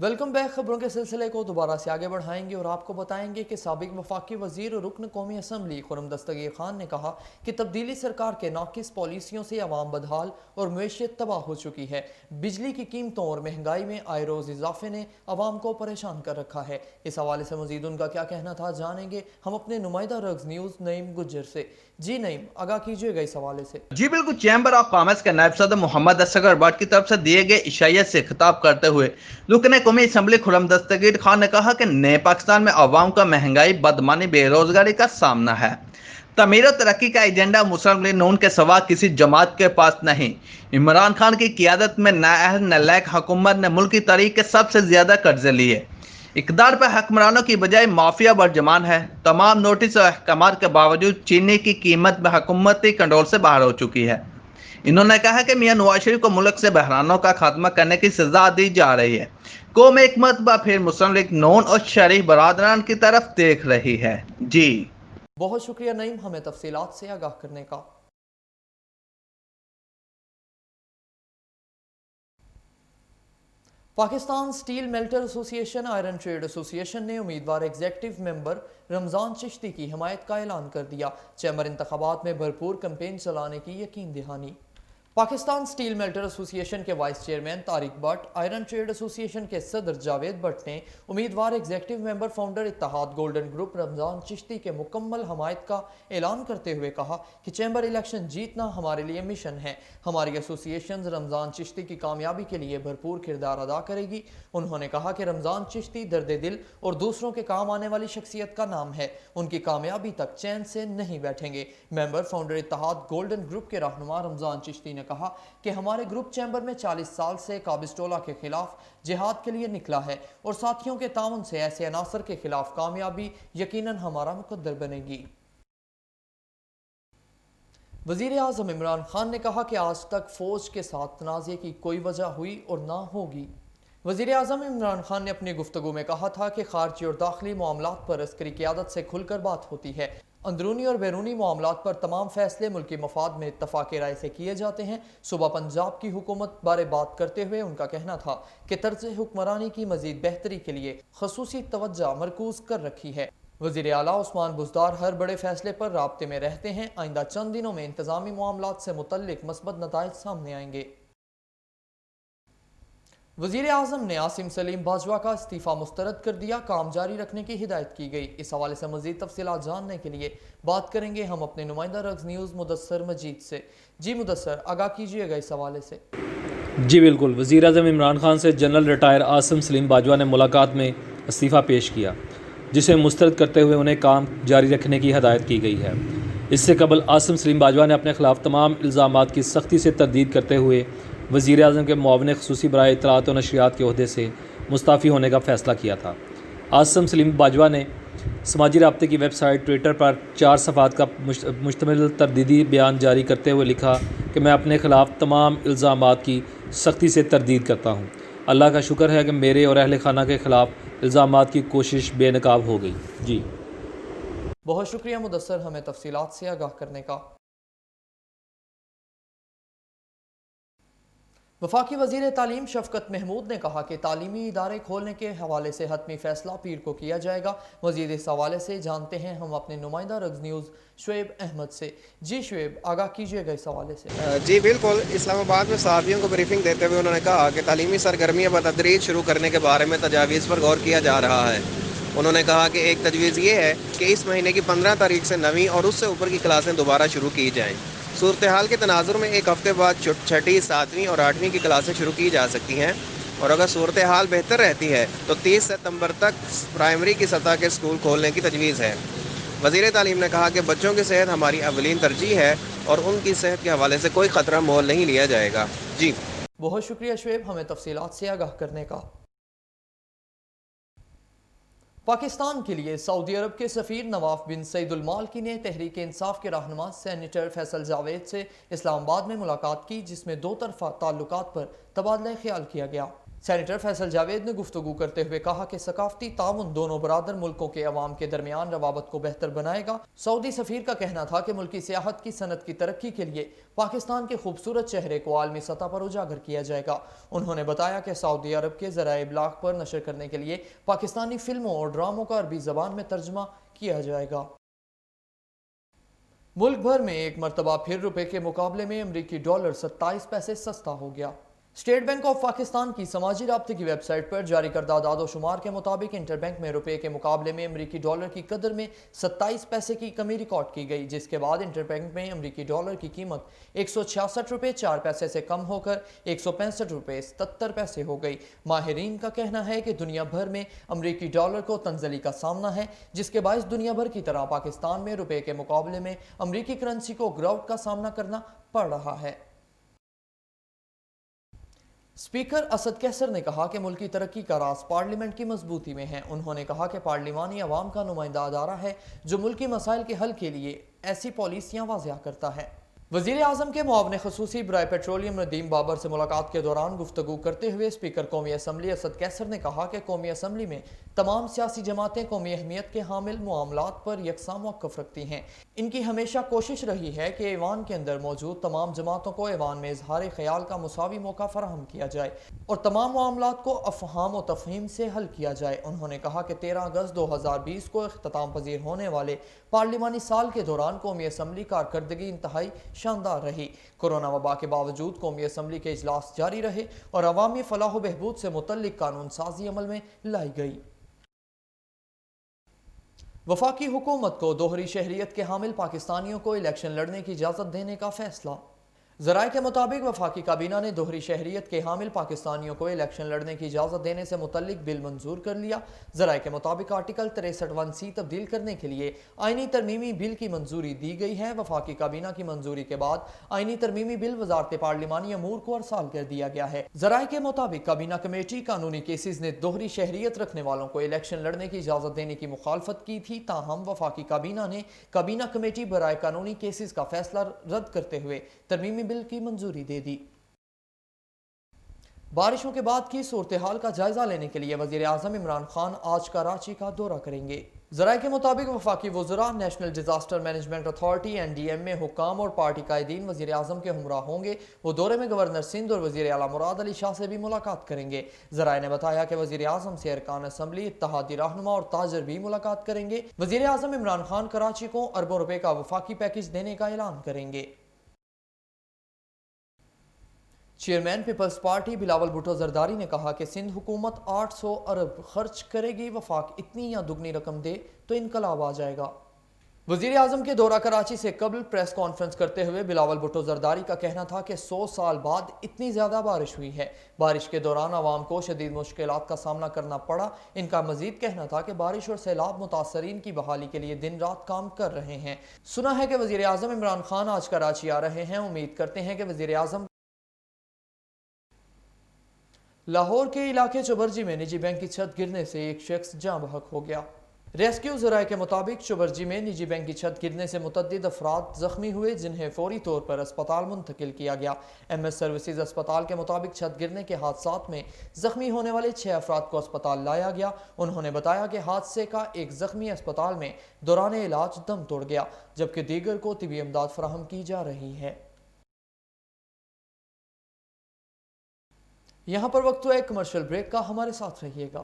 Welcome back. खबरों के सिलसिले को दोबारा से आगे बढ़ाएंगे और आपको बताएंगे कि साबिक वफाकी वजीर और रुकन कौमी असम्बली खुर्रम दस्तगीर खान ने कहा कि तब्दीली सरकार के नाकिस पॉलिसियों से अवाम बदहाल और मैशियत तबाह हो चुकी है। बिजली की कीमतों और महंगाई में आए रोज़ इजाफे ने अवाम को परेशान कर रखा है। इस हवाले से मजीद उनका क्या कहना था जानेंगे हम अपने नुमाइंदा रग्स न्यूज़ नईम गुज्जर से। जी नईम, आगाह कीजिएगा इस हवाले से। जी बिल्कुल। चैम्बर ऑफ कॉमर्स के नायब सदर मोहम्मद असगर भट्ट की तरफ से दिए गए इशाइयत से खिताब करते हुए रुकन कौमी असम्बली खुर्रम दस्तगीर खान ने कहा कि नए पाकिस्तान में अवाम का महंगाई, बदमानी, बेरोजगारी का सामना है। तमीर और तरक्की का एजेंडा मुस्लिम लीग नून के सवा किसी जमात के पास नहीं। इमरान खान की क़ियादत में नाअहल नलायक हुकूमत ने मुल्क की तारीख के सबसे ज्यादा कर्जे लिए। इक़्तिदार पर हुक्मरानों की बजाय माफिया बरजमान है। तमाम नोटिस और अहकामात के बावजूद चीनी की कीमत में हुकूमती कंट्रोल से बाहर हो चुकी है। इन्होंने कहा कि मियां नवाज शरीफ को मुल्क से बहरानों का खात्मा करने की सजा दी जा रही है। कौम एक मरतबा फिर मुस्लिम लीग नून और शरीफ बरादरान की तरफ देख रही है। जी बहुत शुक्रिया नईम, हमें तफसीलात से आगाह करने का। Pakistan steel melter association iron trade association ने उम्मीदवार एग्जेक्टिव मेंबर रमज़ान चिश्ती की हिमायत का ऐलान कर दिया। चैम्बर इंतखाबात में भरपूर कैंपेन चलाने की यकीन दहानी। पाकिस्तान स्टील मेल्टर एसोसिएशन के vice chairman Tariq Bhatt, iron trade association के सदर जावेद भट्ट ने उम्मीदवार executive member founder Ittehad golden group Ramzan Chishti के मुकम्मल हमायत का ऐलान करते हुए कहा कि चैम्बर इलेक्शन जीतना हमारे लिए मिशन है। हमारी एसोसिएशन रमज़ान चिश्ती की कामयाबी के लिए भरपूर किरदार अदा करेगी। उन्होंने कहा कि रमज़ान चिश्ती दर्द दिल और दूसरों के काम आने वाली शख्सियत का नाम है। उनकी कामयाबी तक चैन से नहीं बैठेंगे। Member founder Ittehad golden group के रहनुमा रमज़ान चिश्ती ने कहा कि हमारे ग्रुप चैम्बर में 40 साल से काबिस्टोला के खिलाफ जिहाद के लिए निकला है और साथियों के ताउन से ऐसे अनासर के खिलाफ कामयाबी यकीनन हमारा मुकद्दर बनेगी। वजीर आज़म इमरान खान ने कहा कि आज तक फौज के साथ तनाज़े की कोई वजह हुई और ना होगी। वजीर आज़म इमरान खान ने अपनी गुफ्तगू में कहा था कि खारजी और दाखिली मामलात पर अस्करी क़यादत से खुलकर बात होती है। अंदरूनी और बैरूनी मामलात पर तमाम फैसले मुल्की मफाद में इत्तफाक़ राय से किए जाते हैं। सुबह पंजाब की हुकूमत बारे बात करते हुए उनका कहना था कि तर्ज हुक्मरानी की मजीद बेहतरी के लिए खसूसी तवज्जो मरकूज कर रखी है। वज़ीर आला उस्मान बुज़दार हर बड़े फैसले पर राब्ते में रहते हैं। आइंदा चंद दिनों में इंतज़ामी मामलात से मुतल्लिक मस्बत नताइज सामने आएंगे। वज़ीर आज़म ने आसिम सलीम बाजवा का इस्तीफ़ा मुस्तरद कर दिया, काम जारी रखने की हिदायत की गई। इस हवाले से मज़ीद तफसीलात जानने के लिए बात करेंगे हम अपने नुमाइंदा रग्स न्यूज़ मुदस्सर मजीद से। जी मुदस्सर, आगाह कीजिएगा इस हवाले से। जी बिल्कुल। वज़ीर आज़म इमरान खान से जनरल रिटायर आसिम सलीम बाजवा ने मुलाकात में इस्तीफ़ा पेश किया, जिसे मुस्तरद करते हुए उन्हें काम जारी रखने की हदायत की गई है। इससे कबल आसिम सलीम बाजवा ने अपने खिलाफ तमाम इल्ज़ामात की सख्ती से तरदीद करते हुए वज़ीर आज़म के मुआविन ख़ुसूसी बराए इत्तलात और नशरियात के ओहदे से मुस्ताफ़ी होने का फ़ैसला किया था। आसिम सलीम बाजवा ने समाजी राब्ते की वेबसाइट ट्विटर पर 4 सफ़ात का मुश्तमिल तरदीदी बयान जारी करते हुए लिखा कि मैं अपने ख़िलाफ़ तमाम इल्ज़ामात की सख्ती से तरदीद करता हूँ। अल्लाह का शुक्र है कि मेरे और अहले खाना के ख़िलाफ़ इल्ज़ामात की कोशिश बेनकाब हो गई। जी बहुत शुक्रिया मुदस्सर, हमें तफसीलात से आगाह करने का। वफाकी वज़ीर तालीम शफ़क़त महमूद ने कहा कि तालीमी इदारे खोलने के हवाले से हतमी फ़ैसला पीर को किया जाएगा। मज़ीद इस हवाले से जानते हैं हम अपने नुमाइंदा रग्स न्यूज़ शुएब अहमद से। जी शुएब, आगाह कीजिएगा इस हवाले से। जी बिल्कुल। इस्लामाबाद में सहाफ़ियों को ब्रीफिंग देते हुए उन्होंने कहा कि तालीमी सरगर्मियाँ बतदरीज शुरू करने के बारे में तजावीज़ पर गौर किया जा रहा है। उन्होंने कहा कि एक तजवीज़ ये है कि इस महीने की 15 तारीख से 9वीं और उससे ऊपर की क्लासें दोबारा शुरू की जाएँ। सूरत हाल के तनाजुर में एक हफ़्ते बाद 6ठी, 7वीं और 8वीं की क्लासें शुरू की जा सकती हैं और अगर सूरत हाल बेहतर रहती है तो 30 सितंबर तक प्राइमरी की सतह के स्कूल खोलने की तजवीज़ है। वज़ीर तालीम ने कहा कि बच्चों की सेहत हमारी अवलीन तरजीह है और उनकी सेहत के हवाले से कोई ख़तरा मोल नहीं लिया जाएगा। जी बहुत शुक्रिया शुएब, हमें तफसीलात से आगाह करने का। पाकिस्तान के लिए सऊदी अरब के सफ़ीर नवाफ बिन सईदुल मालकी ने तहरीक इंसाफ के रहनुमा सेनेटर फैसल जावेद से इस्लामाबाद में मुलाकात की, जिसमें 2 तरफ़ा ताल्लुकात पर तबादला ख्याल किया गया। سینیٹر فیصل جاوید نے گفتگو کرتے ہوئے کہا کہ ثقافتی تعاون دونوں برادر ملکوں کے عوام کے درمیان روابط کو بہتر بنائے گا۔ سعودی سفیر کا کہنا تھا کہ ملکی سیاحت کی صنعت کی ترقی کے لیے پاکستان کے خوبصورت چہرے کو عالمی سطح پر اجاگر کیا جائے گا۔ انہوں نے بتایا کہ سعودی عرب کے ذرائع ابلاغ پر نشر کرنے کے لیے پاکستانی فلموں اور ڈراموں کا عربی زبان میں ترجمہ کیا جائے گا۔ ملک بھر میں ایک مرتبہ پھر روپے کے مقابلے میں امریکی ڈالر 27 پیسے سستا ہو گیا۔ اسٹیٹ بینک آف پاکستان کی سماجی رابطے کی ویب سائٹ پر جاری کردہ اعداد و شمار کے مطابق انٹر بینک میں روپے کے مقابلے میں امریکی ڈالر کی قدر میں 27 پیسے کی کمی ریکارڈ کی گئی، جس کے بعد انٹر بینک میں امریکی ڈالر کی قیمت 166 روپے 4 پیسے سے کم ہو کر 165 روپے 77 پیسے ہو گئی۔ ماہرین کا کہنا ہے کہ دنیا بھر میں امریکی ڈالر کو تنزلی کا سامنا ہے، جس کے باعث دنیا بھر کی طرح پاکستان میں روپے کے مقابلے میں امریکی کرنسی کو گراوٹ کا سامنا کرنا پڑ رہا ہے۔ اسپیکر اسد کیسر نے کہا کہ ملک کی ترقی کا راز پارلیمنٹ کی مضبوطی میں ہے۔ انہوں نے کہا کہ پارلیمانی عوام کا نمائندہ ادارہ ہے جو ملکی مسائل کے حل کے لیے ایسی پالیسیاں واضح کرتا ہے۔ وزیر اعظم کے معاون خصوصی برائے پیٹرولیم ندیم بابر سے ملاقات کے دوران گفتگو کرتے ہوئے اسپیکر قومی اسمبلی اسد کیسر نے کہا کہ قومی اسمبلی میں تمام سیاسی جماعتیں قومی اہمیت کے حامل معاملات پر یکساں موقف رکھتی ہیں۔ ان کی ہمیشہ کوشش رہی ہے کہ ایوان کے اندر موجود تمام جماعتوں کو ایوان میں اظہار خیال کا مساوی موقع فراہم کیا جائے اور تمام معاملات کو افہام و تفہیم سے حل کیا جائے۔ انہوں نے کہا کہ 13 اگست 2020 کو اختتام پذیر ہونے والے پارلیمانی سال کے دوران قومی اسمبلی کارکردگی انتہائی شاندار رہی۔ کورونا وبا کے باوجود قومی اسمبلی کے اجلاس جاری رہے اور عوامی فلاح و بہبود سے متعلق قانون سازی عمل میں لائی گئی۔ وفاقی حکومت کو دوہری شہریت کے حامل پاکستانیوں کو الیکشن لڑنے کی اجازت دینے کا فیصلہ۔ ذرائع کے مطابق وفاقی کابینہ نے دوہری شہریت کے حامل پاکستانیوں کو الیکشن لڑنے کی اجازت دینے سے متعلق بل منظور کر لیا۔ ذرائع کے مطابق آرٹیکل 63(1)(c) تبدیل کرنے کے لیے آئینی ترمیمی بل کی منظوری دی گئی ہے۔ وفاقی کابینہ کی منظوری کے بعد آئینی ترمیمی بل وزارت پارلیمانی امور کو ارسال کر دیا گیا ہے۔ ذرائع کے مطابق کابینہ کمیٹی قانونی کیسز نے دوہری شہریت رکھنے والوں کو الیکشن لڑنے کی اجازت دینے کی مخالفت کی تھی، تاہم وفاقی کابینہ نے کابینہ کمیٹی برائے قانونی کیسز کا فیصلہ رد کرتے ہوئے ترمیمی بل کی منظوری دے دی۔ بارشوں کے بعد کی صورتحال کا جائزہ لینے کے لیے وزیر اعظم عمران خان آج کراچی کا دورہ کریں گے۔ ذرائع کے مطابق وفاقی وزراء، national disaster management authority NDM میں حکام اور پارٹی قائدین وزیر اعظم کے ہمراہ ہوں گے۔ وہ دورے میں گورنر سندھ اور وزیر اعلیٰ مراد علی شاہ سے بھی ملاقات کریں گے۔ ذرائع نے بتایا کہ وزیر اعظم سے ارکان اسمبلی، اتحادی رہنما اور تاجر بھی ملاقات کریں گے۔ وزیر اعظم عمران خان کراچی کو اربوں روپے کا وفاقی پیکج دینے کا اعلان کریں گے۔ چیئرمین پیپلز پارٹی بلاول بھٹو زرداری نے کہا کہ سندھ حکومت 800 ارب خرچ کرے گی، وفاق اتنی یا دگنی رقم دے تو انقلاب آ جائے گا۔ وزیر اعظم کے دورہ کراچی سے قبل پریس کانفرنس کرتے ہوئے بلاول بھٹو زرداری کا کہنا تھا کہ 100 سال بعد اتنی زیادہ بارش ہوئی ہے۔ بارش کے دوران عوام کو شدید مشکلات کا سامنا کرنا پڑا۔ ان کا مزید کہنا تھا کہ بارش اور سیلاب متاثرین کی بحالی کے لیے دن رات کام کر رہے ہیں۔ سنا ہے کہ وزیر اعظم عمران خان آج کراچی آ رہے ہیں۔ امید کرتے ہیں کہ وزیر اعظم لاہور کے علاقے چوبرجی میں نجی بینک کی چھت گرنے سے ایک شخص جاں بحق ہو گیا۔ ریسکیو ذرائع کے مطابق چوبرجی میں نجی بینک کی چھت گرنے سے متعدد افراد زخمی ہوئے، جنہیں فوری طور پر اسپتال منتقل کیا گیا۔ MS سروسز اسپتال کے مطابق چھت گرنے کے حادثات میں زخمی ہونے والے 6 افراد کو اسپتال لایا گیا۔ انہوں نے بتایا کہ حادثے کا ایک زخمی اسپتال میں دوران علاج دم توڑ گیا، جبکہ دیگر کو طبی امداد فراہم کی جا رہی ہے۔ یہاں پر وقت ہوا ایک کمرشل بریک کا، ہمارے ساتھ رہیے گا۔